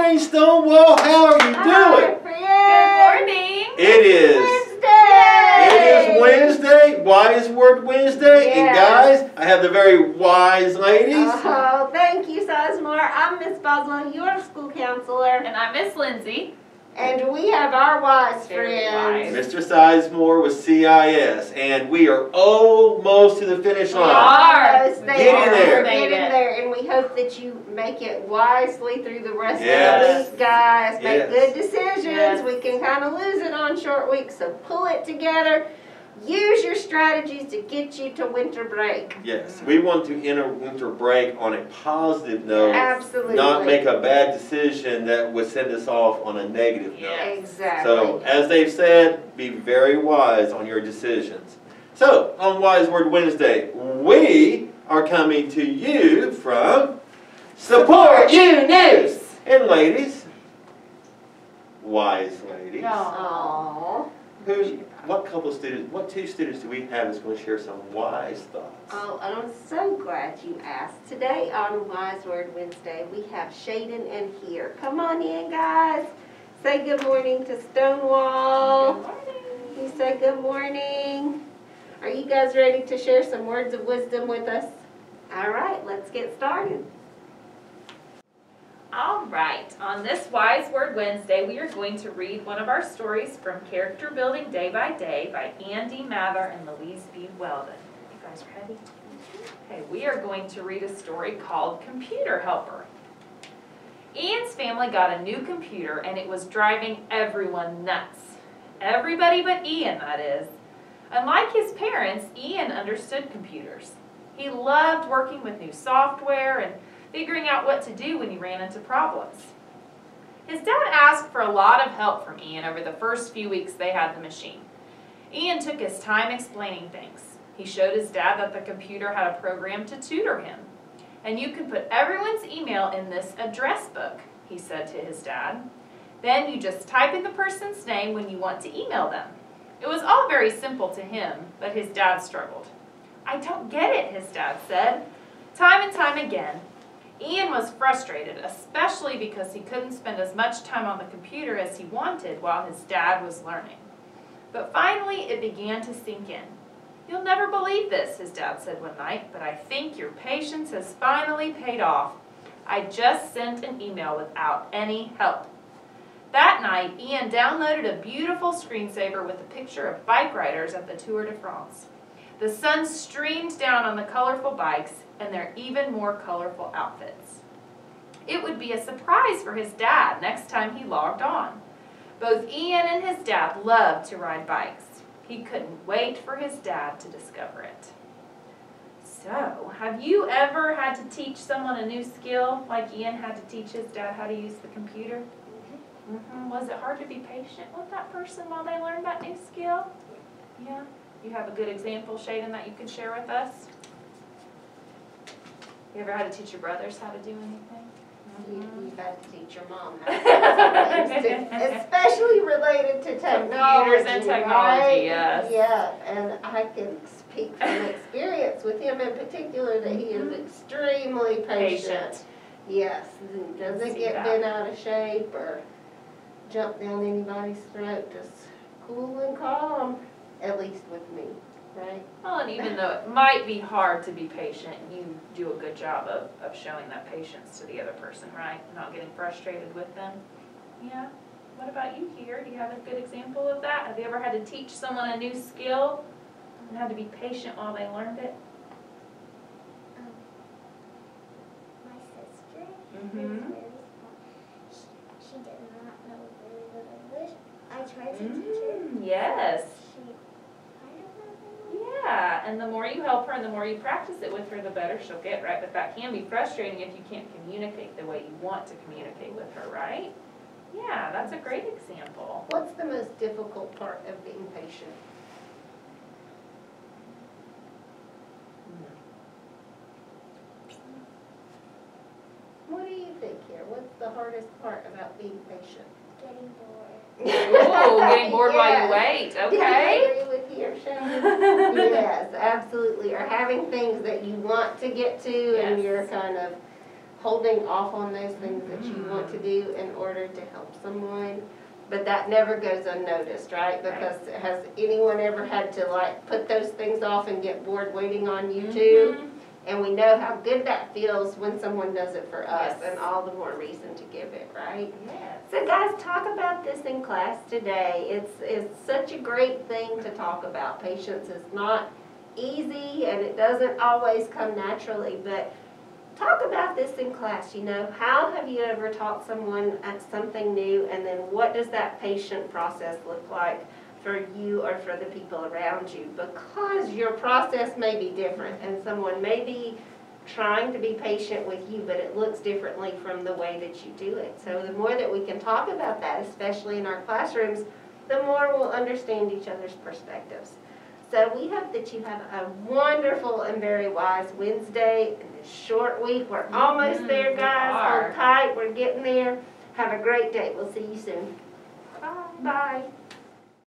morning, Stonewall. How are you doing? Good morning. It is Wednesday. It is Wednesday, Wise Word Wednesday. Yes. And guys, I have the very wise ladies. Oh, thank you, Sizemore. I'm Miss Boswell, your school counselor. And I'm Miss Lindsay. And we have our wise Very friends. wise. Mr. Sizemore with CIS. And we are almost to the finish line. Almost Getting there. Getting there. And we hope that you make it wisely through the rest Yes. of the week, guys. Make Yes. good decisions. Yes. We can kind of lose it on short weeks, so pull it together. Use your strategies to get you to winter break. Yes, we want to enter winter break on a positive note. Absolutely. Not make a bad decision that would send us off on a negative note. Yes. Exactly. So, as they've said, be very wise on your decisions. So, on Wise Word Wednesday, we are coming to you from Support You News. And ladies, wise ladies, Aww. what two students do we have that's going to share some wise thoughts? Oh, I'm so glad you asked. Today on Wise Word Wednesday, we have Shaden and Here. Come on in, guys. Say good morning to Stonewall. Good morning. You say good morning. Are you guys ready to share some words of wisdom with us? All right, let's get started. All right, on this Wise Word Wednesday, we are going to read one of our stories from Character Building Day by Day by Andy Mather and Louise B. Weldon. You guys ready? Okay, we are going to read a story called Computer Helper. Ian's family got a new computer and it was driving everyone nuts. Everybody but Ian, that is. Unlike his parents, Ian understood computers. He loved working with new software and figuring out what to do when he ran into problems. His dad asked for a lot of help from Ian over the first few weeks they had the machine. Ian took his time explaining things. He showed his dad that the computer had a program to tutor him. And you can put everyone's email in this address book, he said to his dad. Then you just type in the person's name when you want to email them. It was all very simple to him, but his dad struggled. I don't get it, his dad said. Time and time again, Ian was frustrated, especially because he couldn't spend as much time on the computer as he wanted while his dad was learning. But finally, it began to sink in. You'll never believe this, his dad said one night, but I think your patience has finally paid off. I just sent an email without any help. That night, Ian downloaded a beautiful screensaver with a picture of bike riders at the Tour de France. The sun streamed down on the colorful bikes and their even more colorful outfits. It would be a surprise for his dad next time he logged on. Both Ian and his dad loved to ride bikes. He couldn't wait for his dad to discover it. So, have you ever had to teach someone a new skill like Ian had to teach his dad how to use the computer? Was it hard to be patient with that person while they learned that new skill? Yeah. You have a good example, Shaden, that you can share with us? You ever had to teach your brothers how to do anything? You've had to teach your mom how to do things, especially related to technology. Computers and technology, right? yes. Yeah, and I can speak from experience with him in particular that he is extremely patient. Yes, doesn't get bent out of shape or jump down anybody's throat, just cool and calm, at least with me, right? Well, and even though it might be hard to be patient, you do a good job of showing that patience to the other person, right? Not getting frustrated with them. Yeah. What about you here? Do you have a good example of that? Have you ever had to teach someone a new skill and had to be patient while they learned it? My sister, Mm-hmm. she did not know very good English. I tried to teach her. Yes. She kind of knows English. Yeah, and the more you help her and the more you practice it with her, the better she'll get, right? But that can be frustrating if you can't communicate the way you want to communicate with her, right? Yeah, that's a great example. What's the most difficult part of being patient? What do you think here? What's the hardest part about being patient? Getting bored. Ooh, getting bored while you Yes. wait. Do you Okay. agree with you, Shannon? Yes, absolutely. Or having things that you want to get to and Yes. you're kind of holding off on those things that you want to do in order to help someone. But that never goes unnoticed, right? Because has anyone ever had to like put those things off and get bored waiting on you too? And we know how good that feels when someone does it for us, and all the more reason to give it, right? Yes. So guys, talk about this in class today. It's such a great thing to talk about. Patience is not easy, and it doesn't always come naturally, but talk about this in class. You know, how have you ever taught someone something new, and then what does that patient process look like for you or for the people around you? Because your process may be different, and someone may be trying to be patient with you, but it looks differently from the way that you do it. So the more that we can talk about that, especially in our classrooms, the more we'll understand each other's perspectives. So we hope that you have a wonderful and very wise Wednesday in this short week. We're almost there, guys. Hold tight. We're getting there. Have a great day. We'll see you soon. Bye. Bye.